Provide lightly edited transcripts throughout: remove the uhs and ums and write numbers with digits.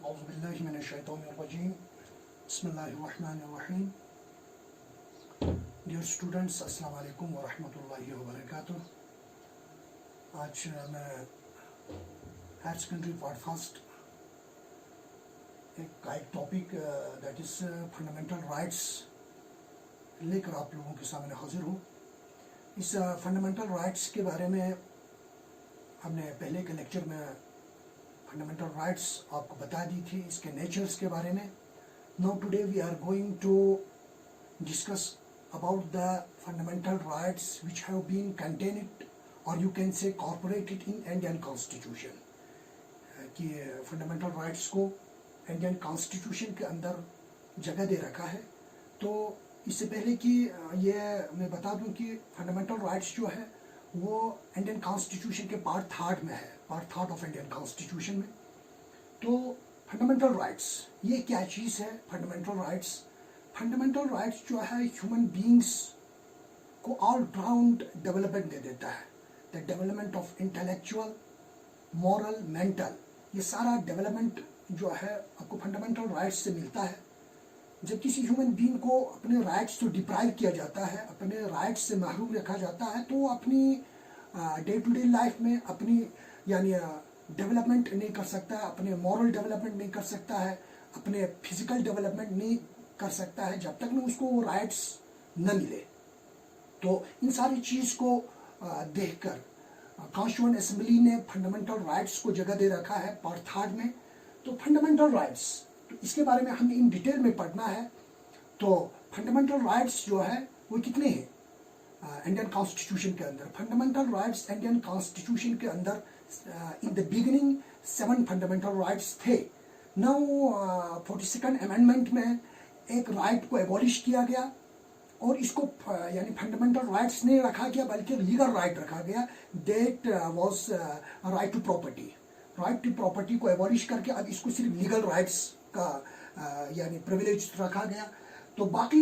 औज़ुबिल्लाहिमिनश्शैतानिर्रजीम बिस्मिल्लाहिर्रहमानिर्रहीम। Dear students, अस्सलाम वालेकुम व रहमतुल्लाहि व बरकातुहू। आज मैं हायर सेकेंडरी पार्ट फर्स्ट एक topic that is fundamental rights लेकर आप लोगों के सामने हाजिर हूँ। इस फंडामेंटल राइट्स के बारे में हमने पहले के लेक्चर में फंडामेंटल राइट्स आपको बता दी थी, इसके नेचर्स के बारे में। Now today we are going to discuss about the fundamental rights which have been contained और you can say corporated in Indian constitution. कि फंडामेंटल राइट्स को इंडियन कॉन्स्टिट्यूशन के अंदर जगह दे रखा है। तो इससे पहले कि ये मैं बता दूं कि फंडामेंटल राइट्स जो है वो इंडियन कॉन्स्टिट्यूशन के पार्ट थर्ड में है, part third of Indian constitution में। तो फंडामेंटल राइट्स ये क्या चीज़ है? फंडामेंटल राइट्स जो है ह्यूमन बींग्स को ऑल राउंड डेवलपमेंट दे देता है। The development of intellectual, moral, mental, ये सारा डेवलपमेंट जो है आपको फंडामेंटल राइट्स से मिलता है। जब किसी ह्यूमन बीइंग को अपने राइट्स से डिप्राइव किया जाता है, अपने राइट्स से महरूम रखा जाता है, तो अपनी डे टू डे लाइफ में अपनी यानी डेवलपमेंट नहीं कर सकता है, अपने मॉरल डेवलपमेंट नहीं कर सकता है, अपने फिजिकल डेवलपमेंट नहीं कर सकता है जब तक न उसको वो राइट्स न मिले। तो इन सारी चीज़ को देखकर कॉन्स्टिट्यूएंट असेंबली ने फंडामेंटल राइट्स को जगह दे रखा है पार्ट थर्ड में। तो फंडामेंटल राइट्स, तो इसके बारे में हमें इन डिटेल में पढ़ना है। तो फंडामेंटल राइट्स जो है वो कितने हैं इंडियन कॉन्स्टिट्यूशन के अंदर? फंडामेंटल राइट्स इंडियन कॉन्स्टिट्यूशन के अंदर in the beginning 7 fundamental rights थे। नाउ 42nd अमेंडमेंट में एक राइट को एबॉलिश किया गया और इसको यानी फंडामेंटल राइट्स नहीं रखा गया बल्कि लीगल राइट रखा गया। That was right to property. Right to property को एबॉलिश करके अब इसको सिर्फ लीगल राइट्स का यानी प्रिविलेज रखा गया। तो बाकी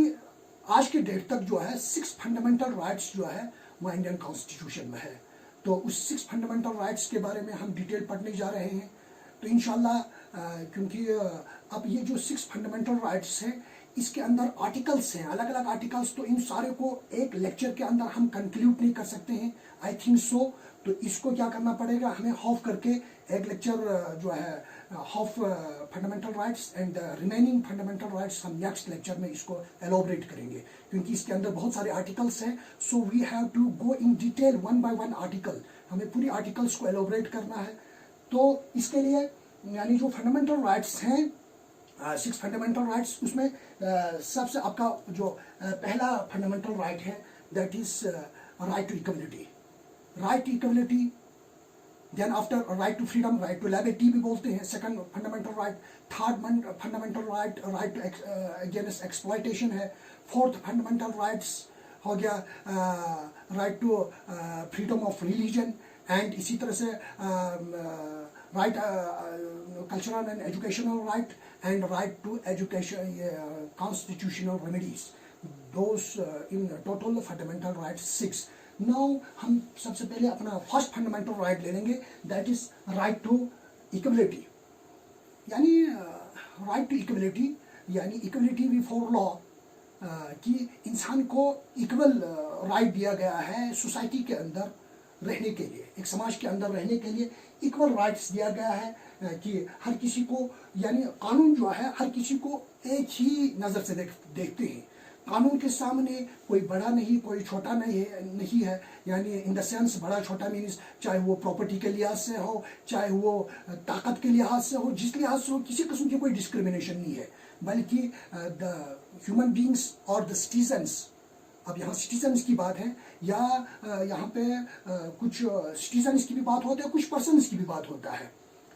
आज के डेट तक जो है 6 फंडामेंटल राइट्स जो है वो इंडियन कॉन्स्टिट्यूशन में है। तो उस 6 फंडामेंटल राइट्स के बारे में हम डिटेल पढ़ने जा रहे हैं। तो इंशाल्लाह क्योंकि अब ये जो 6 फंडामेंटल राइट्स हैं इसके अंदर आर्टिकल्स हैं, अलग अलग आर्टिकल्स, तो इन सारे को एक लेक्चर के अंदर हम कंक्लूड नहीं कर सकते हैं, आई थिंक सो। तो इसको क्या करना पड़ेगा, हमें हाफ करके एक लेक्चर जो है half fundamental rights and remaining fundamental rights हम नेक्स्ट लेक्चर में इसको एलोबरेट करेंगे, क्योंकि इसके अंदर बहुत सारे आर्टिकल्स हैं। So we have to go in detail one by one article, हमें पूरी आर्टिकल्स को एलोबरेट करना है। तो इसके लिए यानी जो फंडामेंटल राइट्स हैं 6 फंडामेंटल राइट्स, उसमें सबसे आपका जो पहला फंडामेंटल राइट है that is right to equality. Right to equality, then after right to freedom, right to liberty भी बोलते हैं, second fundamental right. Third fundamental right right to against exploitation है। फोर्थ फंडामेंटल राइट्स हो गया right to freedom of religion and इसी तरह से right cultural and educational right and right to education constitutional remedies. Those in total fundamental rights 6। Now हम सबसे पहले अपना फर्स्ट फंडामेंटल राइट ले लेंगे that is right to equality. यानी राइट टू इक्वलिटी यानी इक्वलिटी बिफोर लॉ, कि इंसान को इक्वल राइट दिया गया है सोसाइटी के अंदर रहने के लिए, एक समाज के अंदर रहने के लिए इक्वल राइट्स दिया गया है कि हर किसी को यानी कानून जो है हर किसी को एक ही नज़र से देखते हैं। कानून के सामने कोई बड़ा नहीं, कोई छोटा नहीं है। यानी इन द सेंस बड़ा छोटा मीन्स चाहे वो प्रॉपर्टी के लिहाज से हो, चाहे वो ताकत के लिहाज से हो, जिस लिहाज से हो, किसी किस्म की कोई डिस्क्रिमिनेशन नहीं है, बल्कि द ह्यूमन बींग्स और द सिटीजन्स। अब यहाँ सिटीजन्स की बात है या यहाँ पे कुछ सिटीजन्स की भी बात होती है, कुछ पर्सन्स की भी बात होता है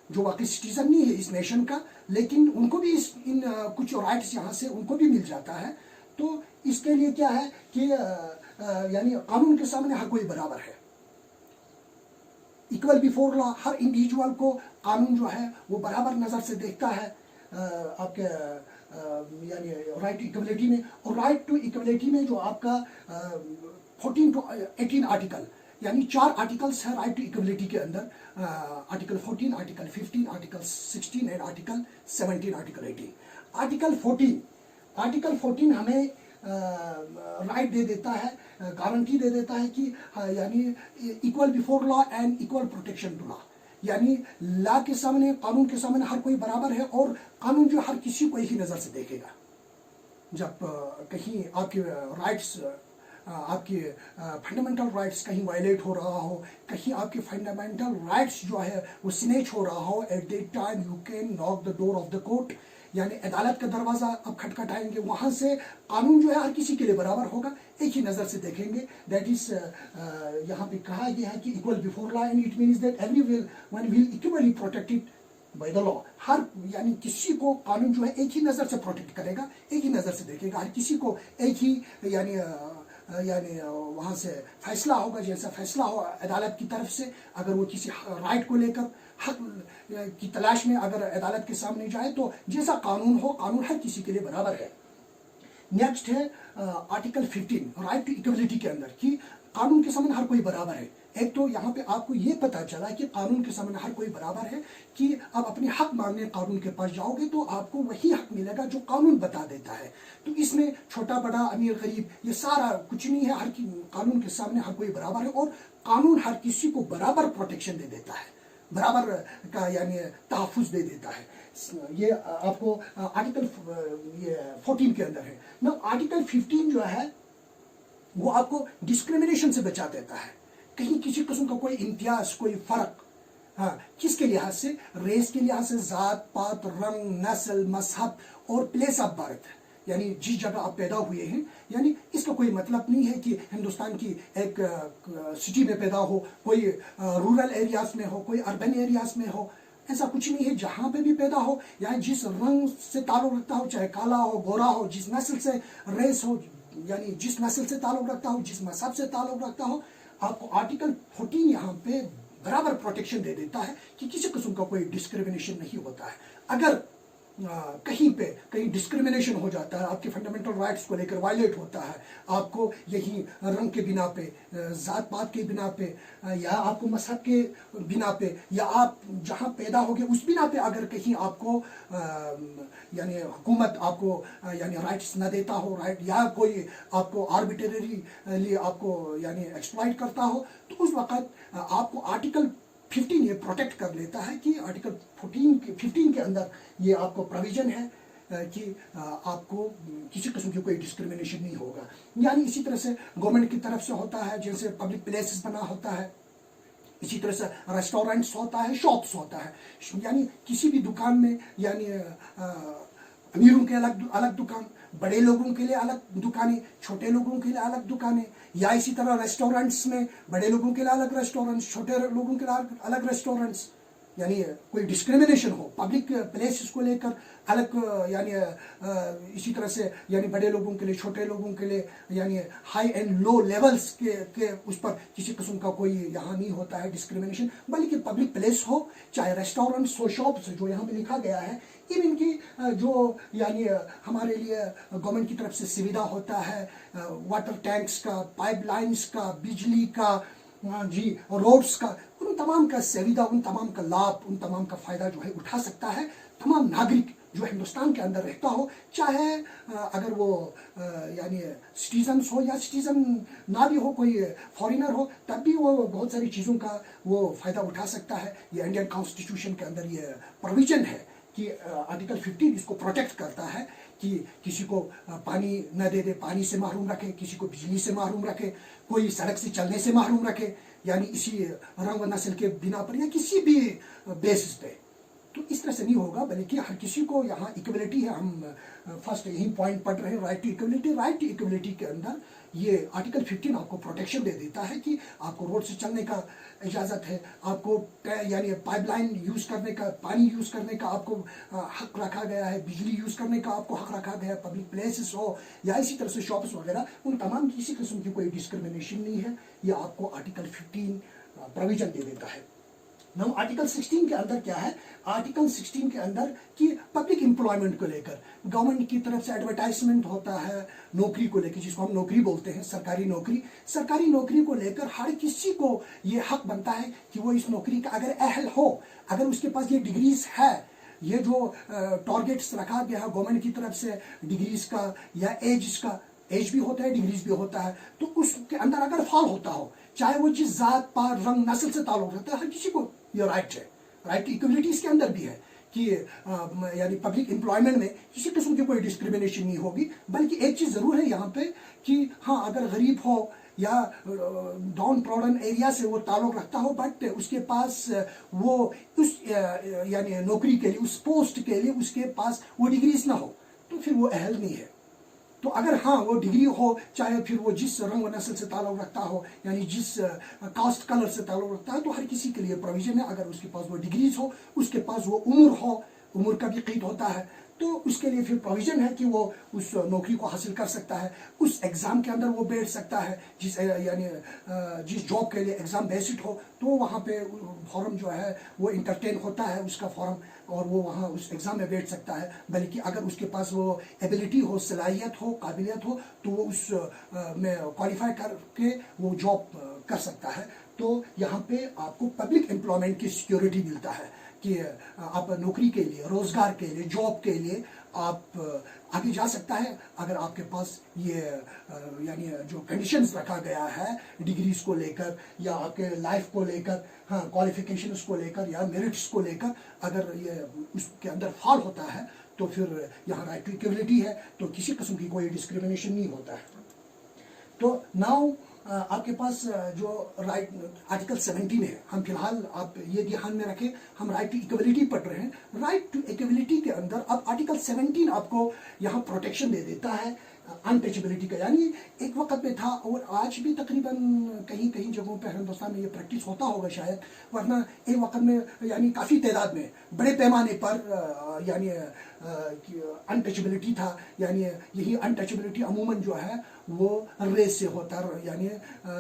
जो वाकई सिटीजन नहीं है इस नेशन का, लेकिन उनको भी इन कुछ राइट्स यहाँ से उनको भी मिल जाता है। तो इसके लिए क्या है कि यानी कानून के सामने हर कोई बराबर है, इक्वल बिफोर लॉ। हर इंडिविजुअल को कानून जो है वो बराबर नज़र से देखता है आपके यानी राइट टू इक्वलिटी में। और राइट टू इक्वलिटी में जो आपका 14 to 18 आर्टिकल, यानी 4 आर्टिकल्स है राइट टू इक्वलिटी के अंदर, article 14, article 15, article 16 and article 17, article 18। Article 14 हमें राइट दे देता है, गारंटी दे देता है कि यानी equal before law and equal protection to law, यानी लॉ के सामने, कानून के सामने हर कोई बराबर है और कानून जो हर किसी को एक ही नज़र से देखेगा। जब कहीं आपके राइट्स, आपके फंडामेंटल राइट्स कहीं वायलेट हो रहा हो, कहीं आपके फंडामेंटल राइट्स जो है वो स्नेच हो रहा हो, at that time you can knock the door of the court, यानी अदालत का दरवाज़ा अब खटखटाएंगे, वहाँ से कानून जो है हर किसी के लिए बराबर होगा, एक ही नज़र से देखेंगे। दैट इज यहाँ पे कहा गया है कि equal before law, and it means that everyone will equally protected by the law. हर यानी किसी को कानून जो है एक ही नज़र से प्रोटेक्ट करेगा, एक ही नज़र से देखेगा, हर किसी को एक ही यानी वहाँ से फैसला होगा, जैसा फैसला हो अदालत की तरफ से, अगर वो किसी राइट को लेकर हक की तलाश में अगर अदालत के सामने जाए तो जैसा कानून हो, कानून हर किसी के लिए बराबर है। नेक्स्ट है आर्टिकल 15 राइट टू इक्वलिटी के अंदर कि कानून के सामने हर कोई बराबर है। एक तो यहाँ पे आपको ये पता चला कि कानून के सामने हर कोई बराबर है कि आप अपने हक मांगने कानून के पास जाओगे तो आपको वही हक मिलेगा जो कानून बता देता है। तो इसमें छोटा बड़ा, अमीर गरीब, ये सारा कुछ नहीं है, कानून के सामने हर कोई बराबर है और कानून हर किसी को बराबर प्रोटेक्शन दे देता है, बराबर का यानी तहफ़्फ़ुज़ दे देता है। ये आपको आर्टिकल 14 के अंदर है ना। आर्टिकल 15 जो है वो आपको डिस्क्रिमिनेशन से बचा देता है, कहीं किसी किस्म का कोई इम्तियाज, कोई फर्क, हाँ, किसके लिहाज से, रेस के लिहाज से, जात पात, रंग, नस्ल, मजहब और प्लेस ऑफ बर्थ, यानी जिस जगह आप पैदा हुए हैं, यानी इसका कोई मतलब नहीं है कि हिंदुस्तान की एक सिटी में पैदा हो, कोई रूरल एरियाज में हो, कोई अर्बन एरियाज में हो, ऐसा कुछ नहीं है। जहाँ पे भी पैदा हो, या जिस रंग से ताल्लुक रखता हो, चाहे काला हो, गोरा हो, जिस नस्ल से रेस हो, यानी जिस नस्ल से ताल्लुक रखता हो, जिस मजहब से ताल्लुक रखता हो, आपको आर्टिकल 14 यहाँ पे बराबर प्रोटेक्शन दे देता है कि किसी किस्म का कोई डिस्क्रिमिनेशन नहीं होता है। अगर कहीं डिस्क्रिमिनेशन हो जाता है, आपके फंडामेंटल राइट्स को लेकर वायलेट होता है, आपको यही रंग के बिना पे, जात पात के बिना पे, या आपको मजहब के बिना पे, या आप जहाँ पैदा होगे उस बिना पे अगर कहीं आपको यानी हुकूमत आपको यानी राइट्स न देता हो, राइट, या कोई आपको आर्बिट्रेरीली आपको यानी एक्सप्लॉइट करता हो, तो उस वक़्त आपको आर्टिकल 15 ये प्रोटेक्ट कर लेता है कि आर्टिकल 15 के अंदर ये आपको प्रोविजन है कि आपको किसी किस्म की कोई डिस्क्रिमिनेशन नहीं होगा। यानी इसी तरह से गवर्नमेंट की तरफ से होता है, जैसे पब्लिक प्लेसेस बना होता है, इसी तरह से रेस्टोरेंट्स होता है, शॉप्स होता है, यानी किसी भी दुकान में, यानी अमीरों के अलग दुकान, बड़े लोगों के लिए अलग दुकानें, छोटे लोगों के लिए अलग दुकानें, या इसी तरह रेस्टोरेंट्स में बड़े लोगों के लिए अलग रेस्टोरेंट्स, छोटे लोगों के लिए अलग रेस्टोरेंट्स, यानी कोई डिस्क्रिमिनेशन हो पब्लिक प्लेसेस को लेकर अलग, यानी इसी तरह से यानी बड़े लोगों के लिए, छोटे लोगों के लिए, यानी हाई एंड लो लेवल्स के उस पर किसी किस्म का कोई यहाँ नहीं होता है डिस्क्रिमिनेशन, बल्कि पब्लिक प्लेस हो, चाहे रेस्टोरेंट्स हो, शॉप्स, जो यहाँ पे लिखा गया है, इवन की जो यानी हमारे लिए गवर्नमेंट की तरफ से सुविधा होता है, वाटर टैंक्स का, पाइपलाइंस का, बिजली का, जी, रोड्स का, उन तमाम का सुविधा, उन तमाम का लाभ, उन तमाम का फ़ायदा जो है उठा सकता है तमाम नागरिक जो हिंदुस्तान के अंदर रहता हो, चाहे अगर वो यानी सिटीजन्स हो या सिटीजन ना भी हो, कोई फॉरेनर हो, तब भी वो बहुत सारी चीज़ों का वो फ़ायदा उठा सकता है। ये इंडियन कॉन्स्टिट्यूशन के अंदर ये प्रोविजन है कि आर्टिकल 15 इसको प्रोटेक्ट करता है कि किसी को पानी न दे दे, पानी से महरूम रखे, किसी को बिजली से महरूम रखे, कोई सड़क से चलने से महरूम रखे, यानी इसी रंग व नस्ल के बिना पर या किसी भी बेसिस पे। तो इस तरह से नहीं होगा, बल्कि हर किसी को यहाँ इक्वलिटी है। हम फर्स्ट यही पॉइंट पढ़ रहे हैं, right to equality. Right to equality के अंदर ये आर्टिकल 15 आपको प्रोटेक्शन दे देता है कि आपको रोड से चलने का इजाज़त है, आपको यानी पाइपलाइन यूज़ करने का, पानी यूज़ करने का आपको हक रखा गया है, बिजली यूज़ करने का आपको हक रखा गया है, पब्लिक प्लेसेस हो या इसी तरह से शॉप्स वगैरह, उन तमाम किसी किस्म की कोई डिस्क्रिमिनेशन नहीं है। ये आपको आर्टिकल 15 प्रोविजन दे देता है। नाउ आर्टिकल 16 के अंदर क्या है, आर्टिकल 16 के अंदर कि पब्लिक एम्प्लॉयमेंट को लेकर गवर्नमेंट की तरफ से एडवर्टाइजमेंट होता है नौकरी को लेकर, जिसको हम नौकरी बोलते हैं, सरकारी नौकरी को लेकर हर किसी को ये हक बनता है कि वो इस नौकरी का अगर अहल हो, अगर उसके पास ये डिग्रीज है, ये जो टारगेट्स रखा गया है गवर्नमेंट की तरफ से डिग्रीज का या एज भी होता है, डिग्रीज भी होता है, तो उसके अंदर अगर फॉल होता हो, चाहे वो जिस जात पात रंग नस्ल से ताल्लुक रखता है, हर किसी को ये राइट है। राइट टू इक्वलिटी इसके अंदर भी है कि यानी पब्लिक एम्प्लॉयमेंट में किसी किस्म की कोई डिस्क्रिमिनेशन नहीं होगी, बल्कि एक चीज जरूर है यहाँ पे कि हाँ, अगर गरीब हो या डाउन ट्रॉडन एरिया से वो ताल्लुक रखता हो, बट उसके पास वो उस यानी नौकरी के लिए, उस पोस्ट के लिए उसके पास वो डिग्रीज ना हो, तो फिर वो अहल नहीं है। तो अगर हाँ वो डिग्री हो, चाहे फिर वो जिस रंग व नस्ल से ताल्लुक रखता हो, यानी जिस कास्ट कलर से ताल्लुक रखता है, तो हर किसी के लिए प्रोविजन है। अगर उसके पास वो डिग्रीज हो, उसके पास वो उम्र हो, उम्र का भी क़ैद होता है, तो उसके लिए फिर प्रोविजन है कि वो उस नौकरी को हासिल कर सकता है, उस एग्ज़ाम के अंदर वो बैठ सकता है, जिस जॉब के लिए एग्ज़ाम बेस्ड हो, तो वहाँ पे फॉर्म जो है वो इंटरटेन होता है उसका फॉर्म, और वो वहाँ उस एग्ज़ाम में बैठ सकता है। बल्कि अगर उसके पास वो एबिलिटी हो, सलाहियत हो, काबिलियत हो, तो वो उस में क्वालिफाई करके वो जॉब कर सकता है। तो यहाँ पे आपको पब्लिक एम्प्लॉयमेंट की सिक्योरिटी मिलता है कि आप नौकरी के लिए, रोजगार के लिए, जॉब के लिए आप आगे जा सकता है, अगर आपके पास ये यानी जो कंडीशंस रखा गया है डिग्रीज को लेकर या आपके लाइफ को लेकर, हाँ क्वालिफिकेशंस को लेकर या मेरिट्स को लेकर, अगर ये उसके अंदर फॉल होता है, तो फिर यहाँ राइट टू इक्वलिटी है, तो किसी किस्म की कोई डिस्क्रिमिनेशन नहीं होता है। तो नाउ आपके पास जो राइट आर्टिकल 17 है, हम फिलहाल आप ये ध्यान में रखें, हम राइट टू इक्वलिटी पढ़ रहे हैं। राइट टू इक्वलिटी के अंदर अब आर्टिकल 17 आपको यहाँ प्रोटेक्शन दे देता है अनटचेबिलिटी का, यानी एक वक्त में था और आज भी तकरीबन कहीं कहीं जगहों पे हिंदुस्तान में ये प्रैक्टिस होता होगा शायद, वरना एक वक्त में यानी काफ़ी तादाद में बड़े पैमाने पर यानी अनटचेबिलिटी था। यानी यही अनटचेबिलिटी अमूमन जो है वो रेस से होता है, यानी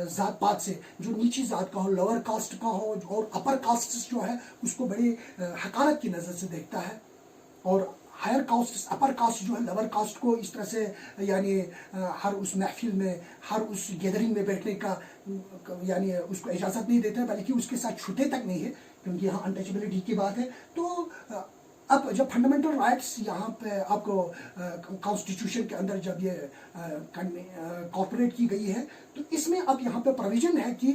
ज़ात पात से, जो नीची ज़ात का हो, लोअर कास्ट का हो, और अपर कास्ट जो है उसको बड़ी हकारत की नज़र से देखता है, और हायर कास्ट, अपर कास्ट जो है लोअर कास्ट को इस तरह से यानी हर उस महफिल में, हर उस गैदरिंग में बैठने का यानी उसको इजाज़त नहीं देते, बल्कि उसके साथ छूते तक नहीं है, क्योंकि यहाँ अनटचेबिलिटी की बात है। तो अब जब फंडामेंटल राइट्स यहाँ पे आपको कॉन्स्टिट्यूशन के अंदर जब ये कॉर्पोरेट की गई है, तो इसमें अब यहाँ पे प्रोविजन है कि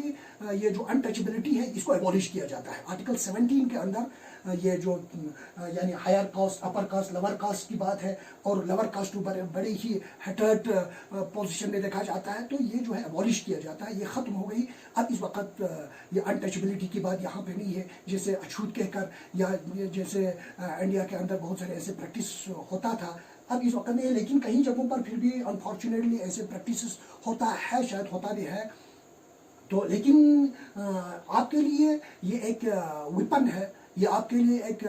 ये जो अनटचेबिलिटी है इसको एबॉलिश किया जाता है। आर्टिकल 17 के अंदर ये जो यानी higher caste, upper caste, lower caste की बात है, और लोअर कास्ट को बड़े ही हटर्ड पोजीशन में देखा जाता है, तो ये जो है एबॉलिश किया जाता है, ये ख़त्म हो गई। अब इस वक्त ये अनटचेबिलिटी की बात यहाँ पे नहीं है, जैसे अछूत कहकर, या जैसे इंडिया के अंदर बहुत सारे ऐसे प्रैक्टिस होता था, अब इस वक्त में, लेकिन कहीं जगहों पर फिर भी अनफॉर्चुनेटली ऐसे प्रैक्टिस होता है, शायद होता भी है। तो लेकिन आपके लिए ये एक वेपन है, ये आपके लिए एक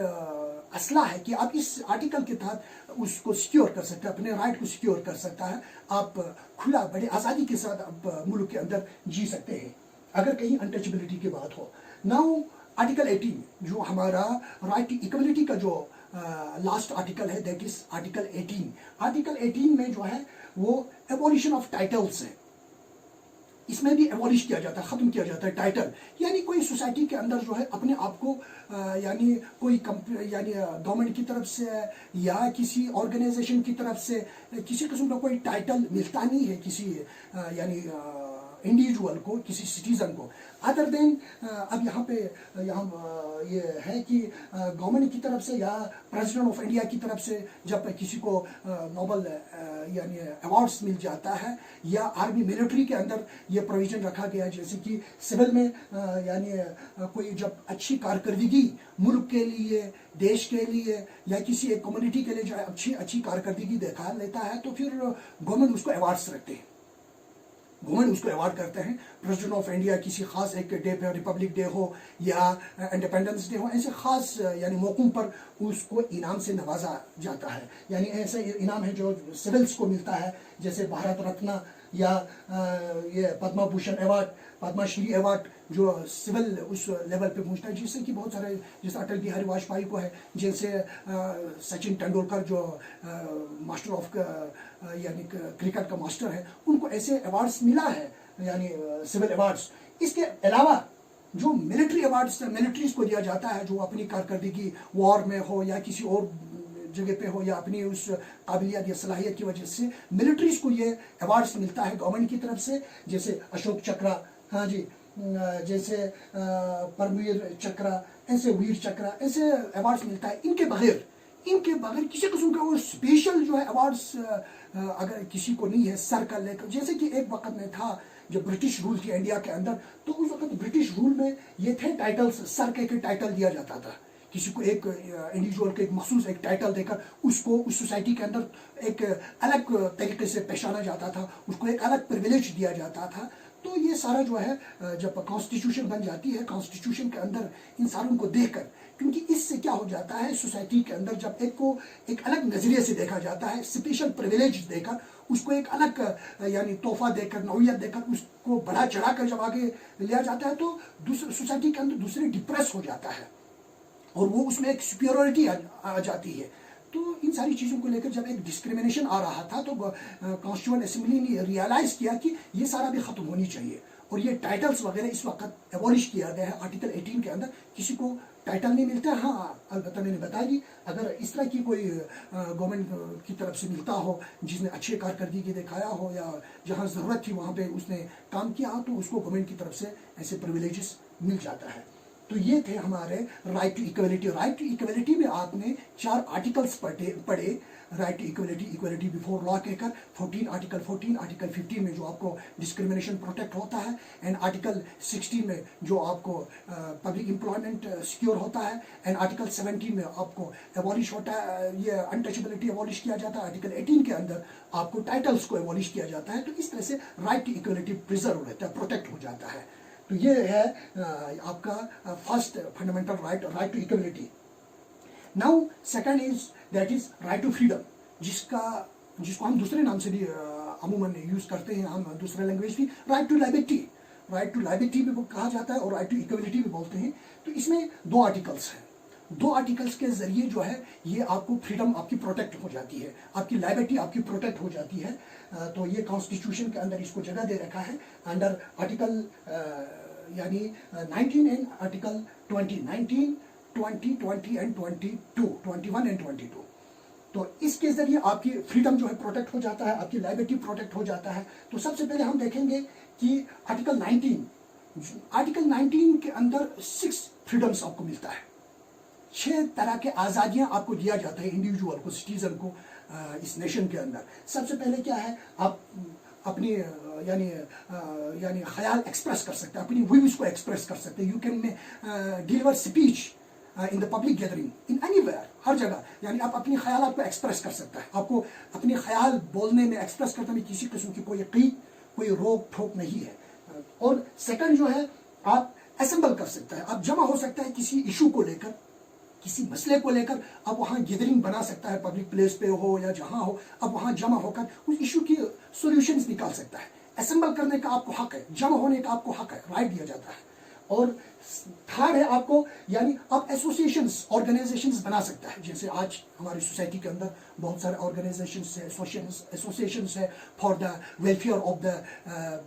असला है कि आप इस आर्टिकल के तहत उसको सिक्योर कर सकते हैं, अपने राइट को सिक्योर कर सकता है। आप खुला, बड़ी आज़ादी के साथ आप मुल्क के अंदर जी सकते हैं, अगर कहीं अनटचेबिलिटी की बात हो। नाउ आर्टिकल 18 जो हमारा राइट टू इक्वलिटी का जो लास्ट आर्टिकल है, दैट इज आर्टिकल 18। आर्टिकल 18 में जो है वो एबॉलिशन ऑफ टाइटल्स है, इसमें भी एबॉलिश किया जाता है, ख़त्म किया जाता है टाइटल। यानी कोई सोसाइटी के अंदर जो है अपने आप को यानी कोई यानी गवर्नमेंट की तरफ से या किसी ऑर्गेनाइजेशन की तरफ से किसी किस्म का कोई टाइटल मिलता नहीं है किसी यानी इंडिविजुअल को, किसी सिटीज़न को, अदर देन अब यहाँ पे ये है कि गवर्नमेंट की तरफ से या प्रेसिडेंट ऑफ इंडिया की तरफ से जब किसी को नोबल यानी अवार्ड्स मिल जाता है, या आर्मी मिलिट्री के अंदर ये प्रोविजन रखा गया है, जैसे कि सिविल में यानी कोई जब अच्छी कारकर्दगी मुल्क के लिए, देश के लिए या किसी एक कम्युनिटी के लिए जो अच्छी कारकर्दगी दिखा लेता है, तो फिर गवर्नमेंट उसको अवार्ड्स रखते हैं, गवर्नमेंट उसको अवार्ड करते हैं। प्रेसिडेंट ऑफ इंडिया किसी खास एक डे पे, रिपब्लिक डे हो या इंडिपेंडेंस डे हो, ऐसे खास यानी मौक़ों पर उसको इनाम से नवाजा जाता है। यानी ऐसे इनाम है जो सिविल्स को मिलता है, जैसे भारत रत्न या ये पद्मा भूषण अवार्ड, पद्माश्री अवार्ड जो सिविल उस लेवल पे पहुंचता है, जिससे कि बहुत सारे, जैसे अटल बिहारी वाजपेयी को है, जैसे सचिन तेंदुलकर जो मास्टर ऑफ यानी क्रिकेट का मास्टर है, उनको ऐसे अवार्ड्स मिला है, यानी सिविल अवार्ड्स। इसके अलावा जो मिलिट्री अवार्ड्स मिलिट्रीज को दिया जाता है, जो अपनी कारकर्दगी वॉर में हो या किसी और जगह पे हो, या अपनी उस काबिलियत या सलाहियत की वजह से मिलिट्रीज को ये अवार्ड्स मिलता है गवर्नमेंट की तरफ से, जैसे अशोक चक्र, हाँ जी, जैसे परमवीर चक्र, ऐसे वीर चक्र, ऐसे अवार्ड्स मिलता है। इनके बगैर किसी किस्म का वो स्पेशल जो है अवार्ड्स अगर किसी को नहीं है सर का लेकर, जैसे कि एक वक्त में था जब ब्रिटिश रूल थी इंडिया के अंदर, तो उस वक्त ब्रिटिश रूल में ये थे टाइटल्स, सर के टाइटल दिया जाता था किसी को, एक इंडिविजुअल को एक मखसूस एक टाइटल देकर उसको उस सोसाइटी के अंदर एक अलग तरीके से पहचाना जाता था, उसको एक अलग प्रिविलेज दिया जाता था। तो ये सारा जो है जब कॉन्स्टिट्यूशन बन जाती है, कॉन्स्टिट्यूशन के अंदर इन सारों को देखकर, क्योंकि इससे क्या हो जाता है सोसाइटी के अंदर जब एक को एक अलग नजरिए से देखा जाता है, स्पेशल प्रिविलेज देकर, उसको एक अलग यानी तोहफा देकर, नौयत देकर, उसको बढ़ा चढ़ा कर जब आगे लिया जाता है, तो दूसरे सोसाइटी के अंदर दूसरे डिप्रेस हो जाता है और वो उसमें एक सुपीरियरिटी आ जाती है। तो इन सारी चीज़ों को लेकर जब एक डिस्क्रिमिनेशन आ रहा था, तो कॉन्स्टिट्यूएंट असेंबली ने रियलाइज किया कि ये सारा भी खत्म होनी चाहिए, और ये टाइटल्स वगैरह इस वक्त एबॉलिश किया गया है। आर्टिकल 18 के अंदर किसी को टाइटल नहीं मिलता है। हाँ, अलबत्ता मैंने बताया कि अगर इस तरह की कोई गवर्नमेंट की तरफ से मिलता हो, जिसने अच्छे कारकर्दगी दिखाया हो या जहाँ ज़रूरत थी वहाँ पे उसने काम किया हो, तो उसको गवर्नमेंट की तरफ से ऐसे प्रिविलेजेस मिल जाता है। तो ये थे हमारे right to equality. Right to equality में आपने 4 आर्टिकल्स पढ़े, right to equality, equality before law कहकर, 14 आर्टिकल 14, आर्टिकल 15 में जो आपको डिस्क्रिमिनेशन प्रोटेक्ट होता है, एंड आर्टिकल 16 में जो आपको पब्लिक एम्प्लॉयमेंट सिक्योर होता है, एंड आर्टिकल 17 में आपको एबॉलिश होता है, ये अनटचेबिलिटी एबॉलिश किया जाता है। आर्टिकल 18 के अंदर आपको टाइटल्स को एबॉलिश किया जाता है। तो इस तरह से राइट टू इक्वलिटी प्रिजर्व रहता है, प्रोटेक्ट हो जाता है। तो ये है आपका first fundamental right to equality. Now second is that is right to freedom, जिसको हम दूसरे नाम से भी अमूमन यूज करते हैं, हम दूसरे लैंग्वेज भी राइट टू लाइबिलिटी भी कहा जाता है और राइट टू इक्वलिटी भी बोलते हैं। तो इसमें 2 आर्टिकल्स हैं। 2 आर्टिकल्स के जरिए जो है ये आपको फ्रीडम आपकी प्रोटेक्ट हो जाती है, आपकी लाइबिलिटी आपकी प्रोटेक्ट हो जाती है। तो ये कॉन्स्टिट्यूशन के अंदर इसको जगह दे रखा है अंडर आर्टिकल यानी 19 एंड आर्टिकल 20, 19, 20, 20 एंड 22, 21 एंड 22। तो इसके जरिए आपकी फ्रीडम जो है प्रोटेक्ट हो जाता है, आपकी लाइबिलिटी प्रोटेक्ट हो जाता है। तो सबसे पहले हम देखेंगे कि आर्टिकल 19 के अंदर 6 फ्रीडम्स आपको मिलता है। 6 तरह के आज़ादियाँ आपको दिया जाता है इंडिविजुअल को, सिटीजन को इस नेशन के अंदर। सबसे पहले क्या है, आप अपनी यानी ख्याल एक्सप्रेस कर सकते हैं, अपनी व्यूज को एक्सप्रेस कर सकते हैं। You can deliver speech in the public gathering in anywhere, हर जगह, यानी आप अपनी ख्याल को एक्सप्रेस कर सकते हैं। आपको अपने ख्याल बोलने में, एक्सप्रेस करने में किसी किस्म की कोई रोक ठोक नहीं है। और सेकंड जो है, आप असेंबल कर सकते हैं, आप जमा हो सकता है किसी इशू को लेकर, किसी मसले को लेकर आप वहाँ गैदरिंग बना सकता है, पब्लिक प्लेस पे हो या जहाँ हो, आप वहाँ जमा होकर उस इशू की सॉल्यूशंस निकाल सकता है। असेंबल करने का आपको हक है, जमा होने का आपको हक है, राइट दिया जाता है। और थर्ड है आपको, यानी आप एसोसिएशंस, ऑर्गेनाइजेशंस बना सकता है। जैसे आज हमारी सोसाइटी के अंदर बहुत सारे ऑर्गेनाइजेशंस है, एसोसिएशंस है for the welfare of the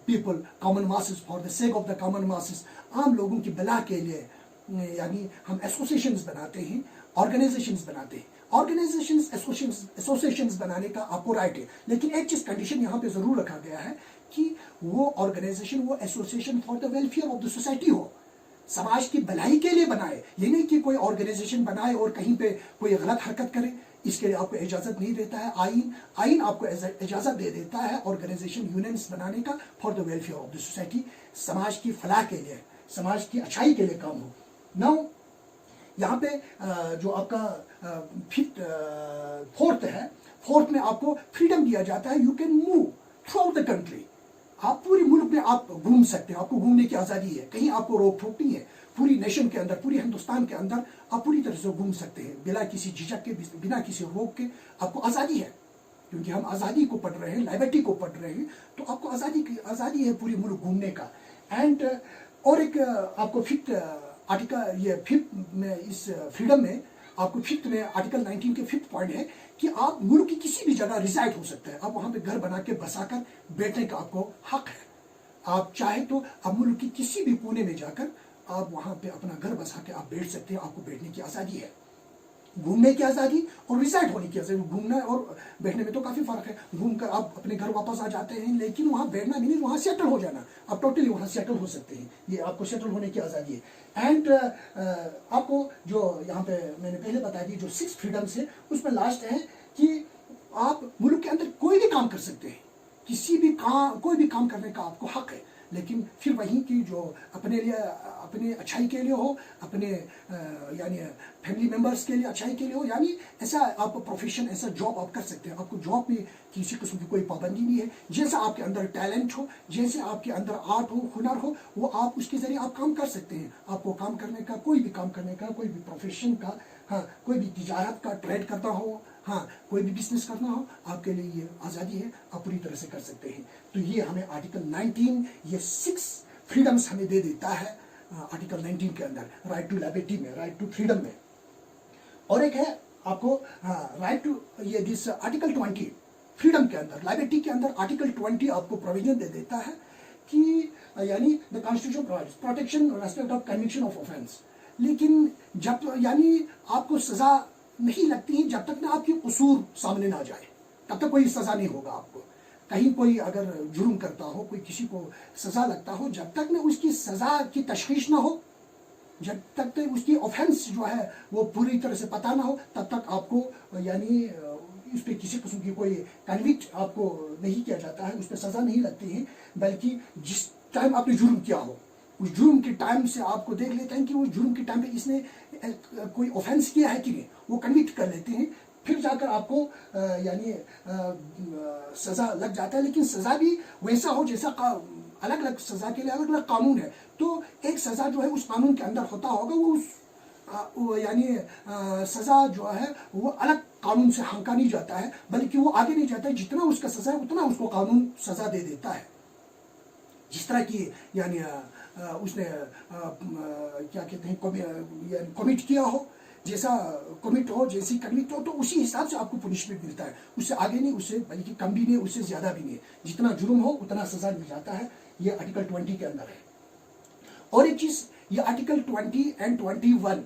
people, common masses, for the sake of the common masses, आम लोगों की भला के लिए, यानी हम एसोसिएशंस बनाते हैं, ऑर्गेनाइजेशंस बनाते हैं। ऑर्गेनाइजेशंस, एसोसिएशंस बनाने का आपको राइट है, लेकिन एक चीज कंडीशन यहाँ पे जरूर रखा गया है कि वो ऑर्गेनाइजेशन, वो association for the welfare of the society हो, समाज की भलाई के लिए बनाए। ये नहीं कि कोई ऑर्गेनाइजेशन बनाए और कहीं पे कोई गलत हरकत करे, इसके लिए आपको इजाजत नहीं देता है। आइन आपको इजाजत दे देता है ऑर्गेनाइजेशन, यूनियंस बनाने का for the welfare of the society, समाज की फलाह के लिए, समाज की अच्छाई के लिए काम हो। नाउ यहाँ पे जो आपका फोर्थ में आपको फ्रीडम दिया जाता है। You can move through out the country, आप पूरी मुल्क में आप घूम सकते हैं, आपको घूमने की आज़ादी है, कहीं आपको रोक टोक नहीं है। पूरी नेशन के अंदर, पूरी हिंदुस्तान के अंदर आप पूरी तरह से घूम सकते हैं बिना किसी झिझक के, बिना किसी रोक के, आपको आज़ादी है। क्योंकि हम आज़ादी को पढ़ रहे हैं, लिबर्टी को पढ़ रहे हैं, तो आपको आज़ादी है पूरी मुल्क घूमने का। एंड और एक आपको फिफ्थ आर्टिकल, ये फिफ्थ में, इस फ्रीडम में आपको फिफ्थ में आर्टिकल 19 के फिफ्थ पॉइंट है कि आप मुल्क की किसी भी जगह रिसाइड हो सकते हैं, आप वहाँ पे घर बना के बसाकर बैठने का आपको हक है। आप चाहे तो आप मुल्क की किसी भी कोने में जाकर आप वहाँ पे अपना घर बसा के आप बैठ सकते हैं, आपको बैठने की आज़ादी है। घूमने की आज़ादी और रिसाइड होने की आज़ादी, घूमना और बैठने में तो काफ़ी फ़र्क है। घूमकर आप अपने घर वापस आ जाते हैं, लेकिन वहाँ बैठना नहीं, वहाँ सेटल हो जाना, आप टोटली वहाँ सेटल हो सकते हैं, ये आपको सेटल होने की आज़ादी है। एंड आपको जो यहाँ पे मैंने पहले बता दी जो 6 फ्रीडम्स है, उसमें लास्ट है कि आप मुल्क के अंदर कोई भी काम कर सकते हैं, किसी भी काम, कोई भी काम करने का आपको हक है, लेकिन फिर वहीं की जो अपने लिए, अपने अच्छाई के लिए हो, अपने यानी फैमिली मेम्बर्स के लिए अच्छाई के लिए हो, यानी ऐसा आप प्रोफेशन, ऐसा जॉब आप कर सकते हैं। आपको जॉब में किसी किस्म की कोई पाबंदी नहीं है। जैसा आपके अंदर टैलेंट हो, जैसे आपके अंदर आर्ट हो, हुनर हो, वो आप उसके ज़रिए आप काम कर सकते हैं। आपको काम करने का, कोई भी काम करने का, कोई भी प्रोफेशन का, हाँ, कोई भी तिजारत का, ट्रेड करना हो, हाँ, कोई भी बिजनेस करना हो, आपके लिए ये आज़ादी है, आप पूरी तरह से कर सकते हैं। तो ये हमें आर्टिकल 19 ये 6 फ्रीडम्स हमें दे देता है आर्टिकल 19 के अंदर, राइट टू लिबर्टी में, राइट टू फ्रीडम में। और एक है आपको राइट टू, ये दिस आर्टिकल 20 फ्रीडम के अंदर, लिबर्टी के अंदर आर्टिकल 20 आपको प्रोविजन दे देता है कि यानी the constitution provides protection respect of conviction of offence. लेकिन जब यानी आपको सजा नहीं लगती है जब तक ना आपकी कसूर सामने ना जाए, तब तक कोई सजा नहीं होगा आपको। कहीं कोई अगर जुर्म करता हो, कोई किसी को सजा लगता हो, जब तक ना उसकी सजा की तशखीश ना हो, जब तक तो उसकी ऑफेंस जो है वो पूरी तरह से पता ना हो, तब तक आपको यानी उस पर किसी किस्म की कोई कन्विक्ट आपको नहीं किया जाता है, उस पर सजा नहीं लगती है। बल्कि जिस टाइम आपने जुर्म किया हो, उस जुर्म के टाइम से आपको देख लेते हैं कि उस जुर्म के टाइम पे इसने कोई ऑफेंस किया है कि नहीं, वो कन्विक्ट कर लेते हैं। फिर जाकर आपको यानी सज़ा लग जाता है। लेकिन सज़ा भी वैसा हो जैसा अलग अलग सज़ा के लिए अलग अलग कानून है। तो एक सज़ा जो है उस कानून के अंदर होता होगा, वो उस यानी सज़ा जो है वो अलग कानून से हाँका नहीं जाता है, बल्कि वो आगे नहीं जाता है। जितना उसका सज़ा है उतना उसको कानून सज़ा दे देता है। जिस तरह की यानी उसने क्या कहते हैं कमिट किया हो, जैसा कमिट हो, जैसी कन्विक्ट हो, तो उसी हिसाब से आपको पनिशमेंट मिलता है। उससे आगे नहीं, उससे बल्कि कम भी नहीं, उससे ज़्यादा भी नहीं। जितना जुर्म हो उतना सज़ा मिल जाता है। ये आर्टिकल 20 के अंदर है। और एक चीज़, ये आर्टिकल 20 एंड 21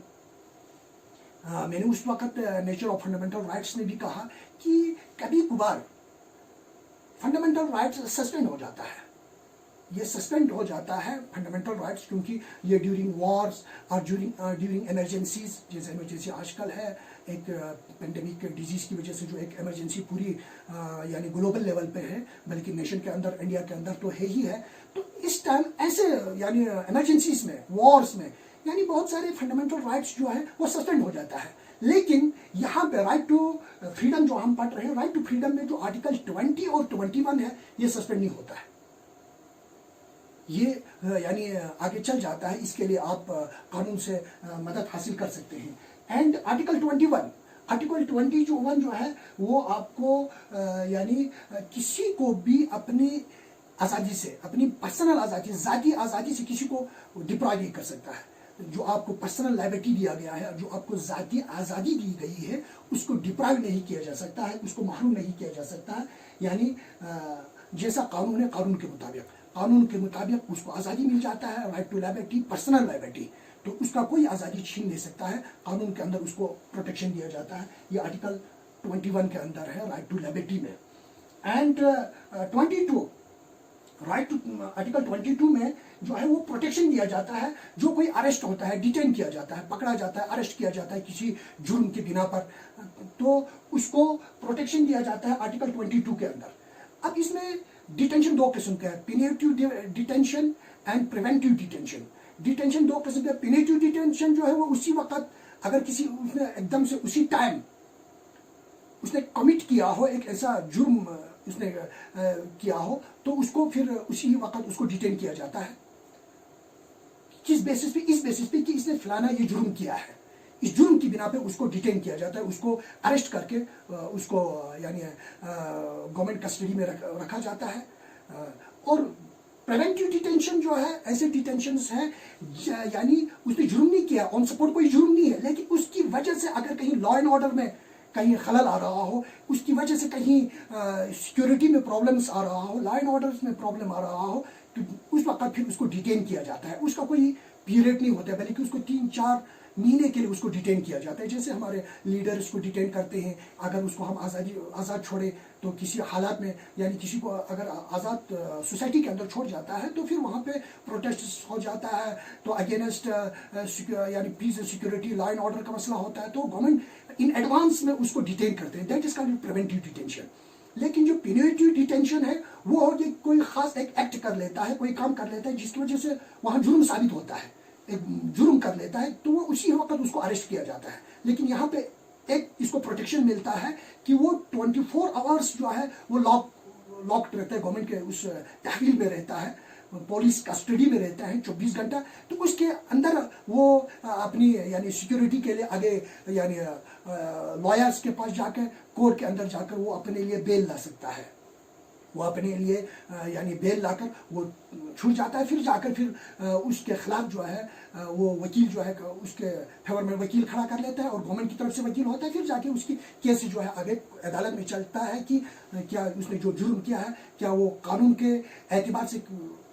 मैंने उस वक्त नेचर ऑफ फंडामेंटल राइट्स में भी कहा कि कभी कभार फंडामेंटल राइट्स सस्पेंड हो जाता है। ये सस्पेंड हो जाता है फंडामेंटल राइट्स, क्योंकि ये ड्यूरिंग वॉर्स और ड्यूरिंग इमरजेंसीज, जैसे इमरजेंसी आजकल है एक पेंडेमिक डिजीज़ की वजह से, जो एक इमरजेंसी पूरी यानी ग्लोबल लेवल पे है, बल्कि नेशन के अंदर, इंडिया के अंदर तो है ही है। तो इस टाइम ऐसे यानी इमरजेंसीज में, वॉर्स में, यानी बहुत सारे फंडामेंटल राइट्स जो है वो सस्पेंड हो जाता है। लेकिन यहाँ पे राइट टू फ्रीडम जो हम पढ़ रहे हैं, राइट टू फ्रीडम में जो आर्टिकल 20 और 21 है, ये सस्पेंड नहीं होता है। ये यानी आगे चल जाता है। इसके लिए आप कानून से मदद हासिल कर सकते हैं। एंड आर्टिकल 21 जो है वो आपको यानी किसी को भी अपनी आज़ादी से, अपनी पर्सनल आज़ादी, ज़ाती आज़ादी से किसी को डिप्राइव नहीं कर सकता है। जो आपको पर्सनल लाइबर्टी दिया गया है, जो आपको ज़ाती आज़ादी दी गई है, उसको डिप्राइव नहीं किया जा सकता है, उसको महरूम नहीं किया जा सकता है। यानी जैसा कानून है, कानून के मुताबिक उसको आज़ादी मिल जाता है। Right to liberty, personal liberty, तो उसका कोई आज़ादी छीन नहीं सकता है। कानून के अंदर उसको प्रोटेक्शन दिया जाता है। ये आर्टिकल 21 के अंदर है, राइट टू लाइबर्टी में। एंड 22 राइट टू आर्टिकल 22 में जो है वो प्रोटेक्शन दिया जाता है। जो कोई अरेस्ट होता है, डिटेन किया जाता है, पकड़ा जाता है, अरेस्ट किया जाता है किसी जुर्म के बिना पर, तो उसको प्रोटेक्शन दिया जाता है आर्टिकल 22 के अंदर। अब इसमें डिटेंशन दो किस्म का है, punitive detention and preventive detention. Detention दो किस्म का है। पिनेटिव डिटेंशन जो है वो उसी वक्त, अगर किसी उसने एकदम से उसी टाइम उसने कमिट किया हो, एक ऐसा जुर्म उसने किया हो, तो उसको फिर उसी वक्त उसको डिटेन किया जाता है। किस बेसिस पे? इस बेसिस पे कि इसने फलाना ये जुर्म किया है, इस जुर्म की बिना पे उसको डिटेन किया जाता है, उसको अरेस्ट करके उसको यानी गवर्नमेंट कस्टडी में रखा जाता है। और प्रिवेंटिव डिटेंशन जो है, ऐसे डिटेंशंस हैं यानी उसने जुर्म नहीं किया, ऑन सपोर्ट कोई जुर्म नहीं है, लेकिन उसकी वजह से अगर कहीं लॉ एंड ऑर्डर में कहीं खलल आ रहा हो, उसकी वजह से कहीं सिक्योरिटी में प्रॉब्लम्स आ रहा हो, लॉ एंड ऑर्डर में प्रॉब्लम आ रहा हो, तो उस वक्त फिर उसको डिटेन किया जाता है। उसका कोई पीरियड नहीं होता है, बल्कि उसको 3-4 महीने के लिए उसको डिटेन किया जाता है। जैसे हमारे लीडर्स को डिटेन करते हैं, अगर उसको हम आज़ाद छोड़े तो किसी हालात में यानी किसी को अगर आज़ाद सोसाइटी के अंदर छोड़ जाता है तो फिर वहाँ पे प्रोटेस्ट हो जाता है, तो अगेंस्ट यानी peace and security, law and order का मसला होता है, तो गवर्नमेंट इन एडवांस में उसको डिटेन करते हैं। That is called preventive detention. लेकिन जो प्यूनिटिव डिटेंशन है वो हो कि कोई खास एक एक्ट कर लेता है, कोई काम कर लेता है जिसकी वजह से वहाँ जुर्म साबित होता है, एक जुर्म कर लेता है, तो वो उसी वक्त उसको अरेस्ट किया जाता है। लेकिन यहाँ पे एक इसको प्रोटेक्शन मिलता है कि वो 24 आवर्स जो है वो लॉक्ड रहता है, गवर्नमेंट के उस तहवील में रहता है, पुलिस कस्टडी में रहता है 24 घंटा। तो उसके अंदर वो अपनी यानी सिक्योरिटी के लिए आगे यानी लॉयर्स के पास जाकर, कोर्ट के अंदर जाकर वो अपने लिए बेल ला सकता है। वो अपने लिए यानी बेल लाकर वो छूट जाता है, फिर जाकर फिर उसके खिलाफ जो है वो वकील जो है उसके फेवर में वकील खड़ा कर लेता है और गवर्नमेंट की तरफ से वकील होता है, फिर जाके उसकी केस जो है आगे अदालत में चलता है कि क्या उसने जो जुर्म किया है क्या वो कानून के एतबार से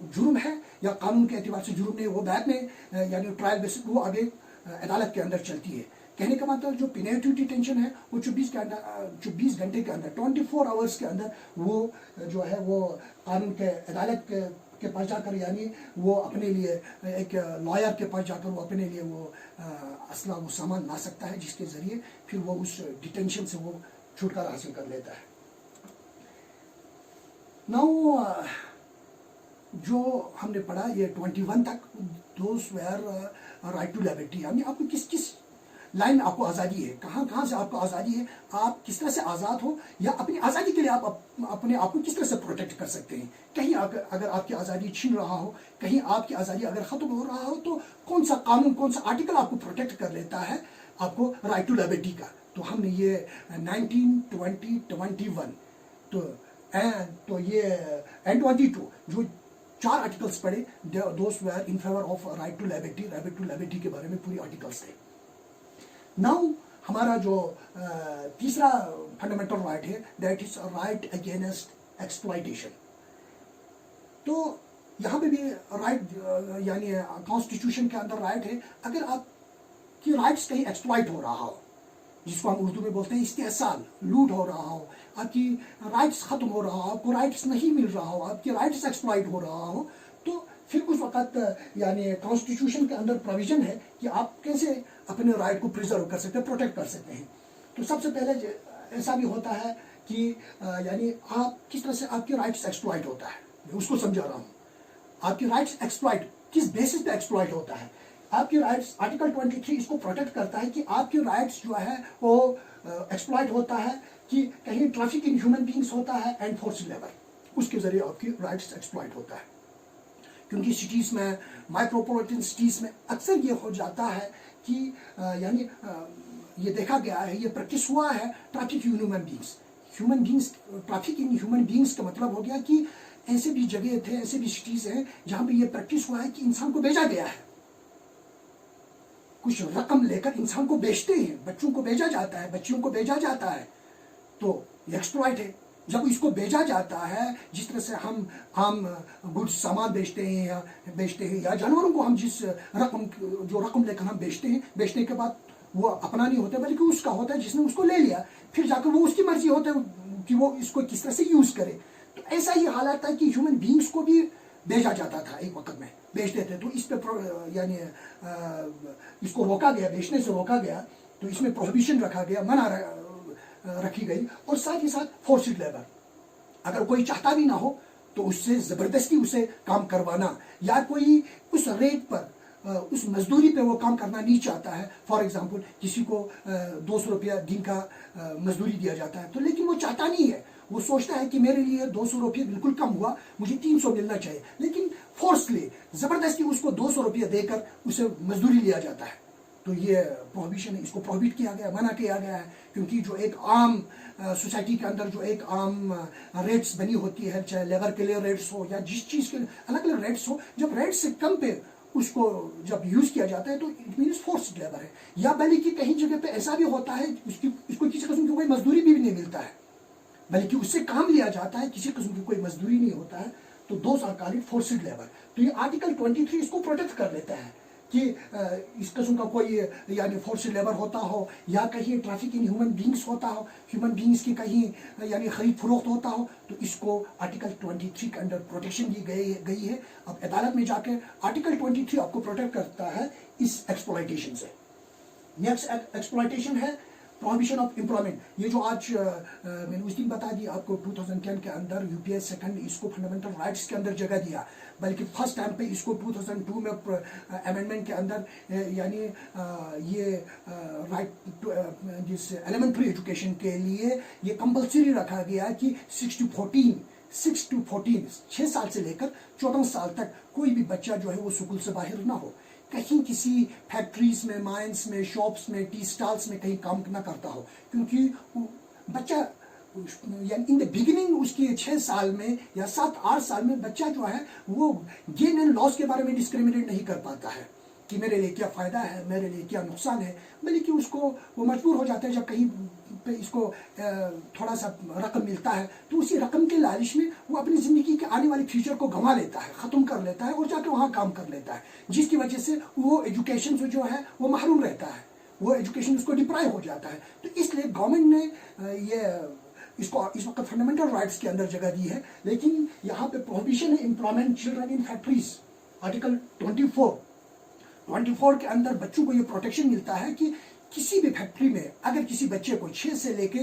जुर्म है या कानून के एतबार से जुर्म नहीं। वो बाद में यानी ट्रायल बेसिस वो आगे अदालत के अंदर चलती है। कहने का मतलब जो प्यूनिटिव डिटेंशन है वो 24 घंटे के अंदर 24 आवर्स के अंदर वो जो है वो कानून के अदालत के पास जाकर यानी वो अपने लिए एक लॉयर के पास जाकर वो अपने लिए वो असला वो सामान ला सकता है, जिसके ज़रिए फिर वो उस डिटेंशन से वो छुटकारा हासिल कर लेता है। नाउ जो हमने पढ़ा ये 21 तक, दोस वेयर राइट टू लिबर्टी, यानी आपको किस किस लाइन में आपको आज़ादी है, कहाँ कहाँ से आपको आज़ादी है, आप किस तरह से आज़ाद हो, या अपनी आज़ादी के लिए आप अपने आप को किस तरह से प्रोटेक्ट कर सकते हैं। कहीं अगर आपकी आज़ादी छीन रहा हो, कहीं आपकी आज़ादी अगर ख़त्म हो रहा हो, तो कौन सा कानून, कौन सा आर्टिकल आपको प्रोटेक्ट कर लेता है आपको राइट टू लिबर्टी का। तो हमने ये 19, 20, 21 तो ये एंड 22 जो 4 आर्टिकल्स पढ़े, those were in favour of right to liberty के बारे में पूरी आर्टिकल्स थे। नाउ हमारा जो तीसरा फंडामेंटल राइट है that is right against exploitation. तो यहाँ पे भी राइट यानी कॉन्स्टिट्यूशन के अंदर राइट है, अगर आपकी राइट्स कहीं एक्सप्लॉइट हो रहा हो, जिसको हम उर्दू में बोलते हैं इस्तेहसाल, लूट हो रहा हो, आपकी राइट्स खत्म हो रहा हो, आपको राइट्स नहीं मिल रहा हो, आपकी राइट्स एक्सप्लॉइट हो रहा हो, तो फिर उस वक्त यानी कॉन्स्टिट्यूशन के अंदर प्रोविजन है कि आप कैसे अपने राइट को प्रिजर्व कर सकते हैं, प्रोटेक्ट कर सकते हैं। तो सबसे पहले ऐसा भी होता है कि यानी आप किस तरह से आपकी राइट्स एक्सप्लॉइट होता है, मैं उसको समझा रहा हूँ। आपकी राइट्स एक्सप्लॉइट किस बेसिस पे एक्सप्लॉइट होता है। आपकी राइट्स आर्टिकल 23 इसको प्रोटेक्ट करता है कि आपकी राइट्स जो है वो एक्सप्लॉइट होता है कि कहीं ट्रैफिक इन ह्यूमन बींग्स होता है एंड फोर्स्ड लेबर, उसके जरिए आपकी राइट्स एक्सप्लॉइट होता है। क्योंकि सिटीज़ में, माइक्रोपॉलिटन सिटीज़ में अक्सर ये हो जाता है कि यानी ये देखा गया है, ये प्रैक्टिस हुआ है, traffic in human beings traffic in human beings का मतलब हो गया कि ऐसे भी जगह थे, ऐसे भी सिटीज़ हैं जहाँ पे ये प्रैक्टिस हुआ है कि इंसान को भेजा गया है, कुछ रकम लेकर इंसान को बेचते हैं, बच्चों को भेजा जाता है, बच्चियों को भेजा जाता है, तो ये एक्सप्लॉइट है। जब इसको भेजा जाता है, जिस तरह से हम गुड्स सामान बेचते हैं या जानवरों को हम जिस रकम लेकर हम बेचते हैं, बेचने के बाद वो अपना नहीं होता बल्कि उसका होता है, जिसने उसको ले लिया, फिर जाकर वो उसकी मर्जी होता है कि वो इसको किस तरह से यूज करे। तो ऐसा ही हालात था कि ह्यूमन बींग्स को भी भेजा जाता था, एक वक्त में बेचते थे। तो इस पे यानी इसको रोका गया, बेचने से रोका गया, तो इसमें प्रोहिबिशन रखा गया, मना रखी गई। और साथ ही साथ फोर्स्ड लेबर, अगर कोई चाहता भी ना हो तो उससे ज़बरदस्ती उसे काम करवाना, या कोई उस रेट पर उस मजदूरी पे वो काम करना नहीं चाहता है। फॉर एग्जांपल किसी को 200 रुपया दिन का मजदूरी दिया जाता है, तो लेकिन वो चाहता नहीं है, वो सोचता है कि मेरे लिए 200 रुपये बिल्कुल कम हुआ, मुझे 300 मिलना चाहिए, लेकिन फोर्सली ज़बरदस्ती उसको 200 रुपया देकर उसे मजदूरी लिया जाता है। तो ये प्रोहिबिशन है, इसको प्रोहिबिट किया गया, मना किया गया है। क्योंकि जो एक आम सोसाइटी के अंदर जो एक आम रेट्स बनी होती है, चाहे लेबर के लिए रेट्स हो या जिस चीज़ के अलग अलग रेट्स हो, जब रेट से कम पे उसको जब यूज़ किया जाता है तो इट मीन्स फोर्स्ड लेबर है। या बल्कि कहीं जगह पे ऐसा भी होता है उसको किसी किस्म की कोई मजदूरी भी नहीं मिलता है, बल्कि उससे काम लिया जाता है, किसी किस्म की कोई मजदूरी नहीं होता है, तो those are called forced labour. तो ये आर्टिकल 23 इसको प्रोटेक्ट कर लेता है कि इस किस्म का कोई यानी फोर्स्ड लेबर होता हो या कहीं ट्रैफिक इन ह्यूमन बींग्स होता हो, ह्यूमन बींग्स की कहीं यानी खरीद फरोख्त होता हो, तो इसको आर्टिकल 23 के अंडर प्रोटेक्शन दी गई है। अब अदालत में जाकर आर्टिकल 23 आपको प्रोटेक्ट करता है इस एक्सप्लॉयटेशन से। नेक्स्ट एक्सप्लॉयटेशन है प्रोहिबिशन ऑफ एम्प्लॉयमेंट। ये जो आज मैंने उस दिन बता दिया आपको 2010 के अंदर यूपीएस सेकंड इसको फंडामेंटल राइट्स के अंदर जगह दिया, बल्कि फर्स्ट टाइम पे इसको 2002 में अमेंडमेंट के अंदर यानी ये राइट जिस एलिमेंट्री एजुकेशन के लिए ये कंपलसरी रखा गया कि 6 to 14 6 साल से लेकर 14 साल तक कोई भी बच्चा जो है वो स्कूल से बाहर ना हो, कहीं किसी फैक्ट्रीज में, माइंस में, शॉप्स में, टी स्टॉल्स में कहीं काम ना करता हो। क्योंकि बच्चा यानी इन द बिगिनिंग उसके 6 साल में या 7-8 साल में बच्चा जो है वो गेन एंड लॉस के बारे में डिस्क्रिमिनेट नहीं कर पाता है कि मेरे लिए क्या फ़ायदा है, मेरे लिए क्या नुकसान है, बल्कि उसको वो मजबूर हो जाता है जब कहीं पे इसको थोड़ा सा रकम मिलता है तो उसी रकम के लालच में वो अपनी ज़िंदगी के आने वाले फ्यूचर को गंवा लेता है, ख़त्म कर लेता है और जाकर वहाँ काम कर लेता है, जिसकी वजह से वो एजुकेशन से जो है वो महरूम रहता है, वो एजुकेशन उसको डिप्राइव हो जाता है। तो इसलिए गवर्नमेंट ने ये इसको इस वक्त फंडामेंटल राइट्स के अंदर जगह दी है। लेकिन यहाँ पे प्रोहिबिशन है employment children in factories. Article 24 के अंदर बच्चों को ये प्रोटेक्शन मिलता है कि किसी भी फैक्ट्री में अगर किसी बच्चे को 6 से लेके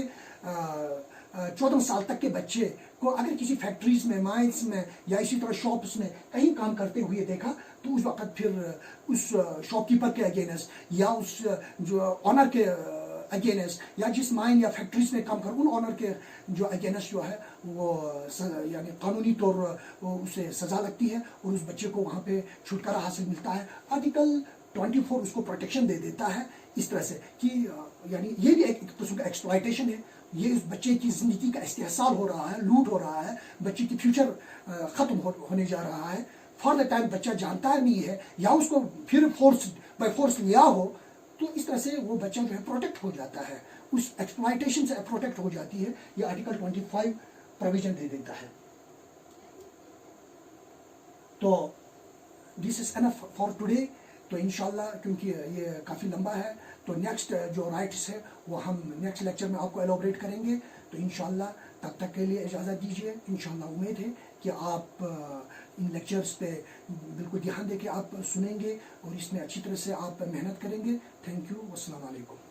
14 साल तक के बच्चे को अगर किसी फैक्ट्रीज में, माइंस में या इसी तरह शॉप्स में कहीं काम करते हुए देखा तो उस वक्त फिर उस शॉपकीपर के अगेंस्ट या उस जो ऑनर के अगेंस्ट या जिस माइन या फैक्ट्रीज में काम कर उन ऑनर के जो अगेंस्ट जो है वो यानी कानूनी तौर उसे सजा लगती है और उस बच्चे को वहाँ पे छुटकारा हासिल मिलता है। आर्टिकल 24 उसको प्रोटेक्शन दे देता है इस तरह से कि यानी ये भी एक किस्म का एक्सप्लॉयटेशन है, ये उस बच्चे की ज़िंदगी का इस्तेहसाल हो रहा है, लूट हो रहा है, बच्चे की फ्यूचर ख़त्म होने जा रहा है। फॉर द टाइम बच्चा जानता नहीं है या उसको फिर बाय फोर्स लिया हो, तो इस तरह से वो बच्चा जो है प्रोटेक्ट हो जाता है, उस एक्सप्लॉयटेशन से प्रोटेक्ट हो जाती है। ये आर्टिकल 25 प्रोविजन दे देता है। तो this is enough for today. तो इंशाल्लाह क्योंकि ये काफ़ी लंबा है तो नेक्स्ट जो राइट्स है वो हम नेक्स्ट लेक्चर में आपको एलोबरेट करेंगे। तो इंशाल्लाह तब तक के लिए इजाज़त दीजिए। इंशाल्लाह उम्मीद है कि आप इन लेक्चर्स पे बिल्कुल ध्यान देके आप सुनेंगे और इसमें अच्छी तरह से आप मेहनत करेंगे। Thank you. अस्सलाम वालेकुम।